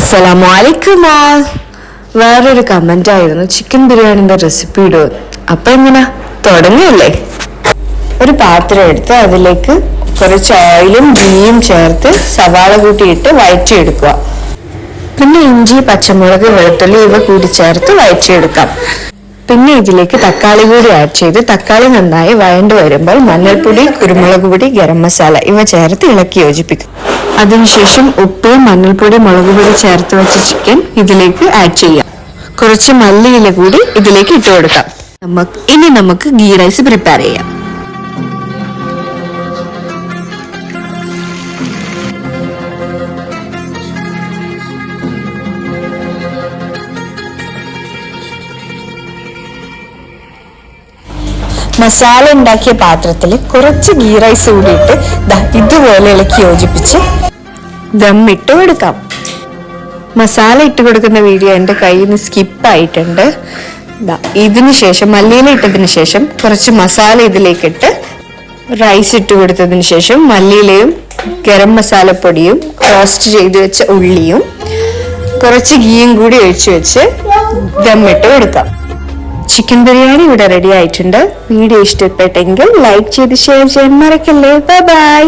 അസ്സലാമലൈക്കും. വേറൊരു കമന്റ് ആയിരുന്നു ചിക്കൻ ബിരിയാണിന്റെ റെസിപ്പി ഇടുക. അപ്പൊ എങ്ങനെ തുടങ്ങിയല്ലേ? ഒരു പാത്രം എടുത്ത് അതിലേക്ക് കുറച്ച് ഓയിലും ഗീയും ചേർത്ത് സവാള കൂട്ടിയിട്ട് വഴറ്റിയെടുക്കുക. പിന്നെ ഇഞ്ചി, പച്ചമുളക്, വെളുത്തുള്ളി ഇവ കൂടി ചേർത്ത് വഴറ്റിയെടുക്കാം. പിന്നെ ഇതിലേക്ക് തക്കാളി കൂടി ആഡ് ചെയ്ത് തക്കാളി നന്നായി വഴണ്ടു വരുമ്പോൾ മഞ്ഞൾപ്പൊടി, കുരുമുളക് പൊടി, ഗരം മസാല ഇവ ചേർത്ത് ഇളക്കി യോജിപ്പിക്കും. അതിനുശേഷം ഉപ്പ്, മഞ്ഞൾപ്പൊടി, മുളക് പൊടി ചേർത്ത് വെച്ച ചിക്കൻ ഇതിലേക്ക് ആഡ് ചെയ്യാം. കുറച്ച് മല്ലിയില കൂടി ഇതിലേക്ക് ഇട്ട് കൊടുക്കാം. ഇനി നമുക്ക് ഗീ റൈസ് പ്രിപ്പയർ ചെയ്യാം. മസാല ഉണ്ടാക്കിയ പാത്രത്തിൽ കുറച്ച് ഗീ റൈസ് കൂടിയിട്ട് ഇതുപോലെ ഇളക്കി യോജിപ്പിച്ച് ദമ്മിട്ട് കൊടുക്കാം. മസാല ഇട്ട് കൊടുക്കുന്ന വീഡിയോ എൻ്റെ കയ്യിൽ നിന്ന് സ്കിപ്പായിട്ടുണ്ട്. ഇതിനു ശേഷം മല്ലിയില ഇട്ടതിന് ശേഷം കുറച്ച് മസാല ഇതിലേക്കിട്ട് റൈസ് ഇട്ട് കൊടുത്തതിന് ശേഷം മല്ലിയിലയും ഗരം മസാലപ്പൊടിയും റോസ്റ്റ് ചെയ്ത് വെച്ച ഉള്ളിയും കുറച്ച് ഗീയും കൂടി ഒഴിച്ചു വെച്ച് ദമ്മിട്ട് കൊടുക്കാം. ചിക്കൻ ബിരിയാണി ഇവിടെ റെഡി ആയിട്ടുണ്ട്. വീഡിയോ ഇഷ്ടപ്പെട്ടെങ്കിൽ ലൈക്ക് ചെയ്ത് ഷെയർ ചെയ്യാൻ മറക്കല്ലേ. Bye bye.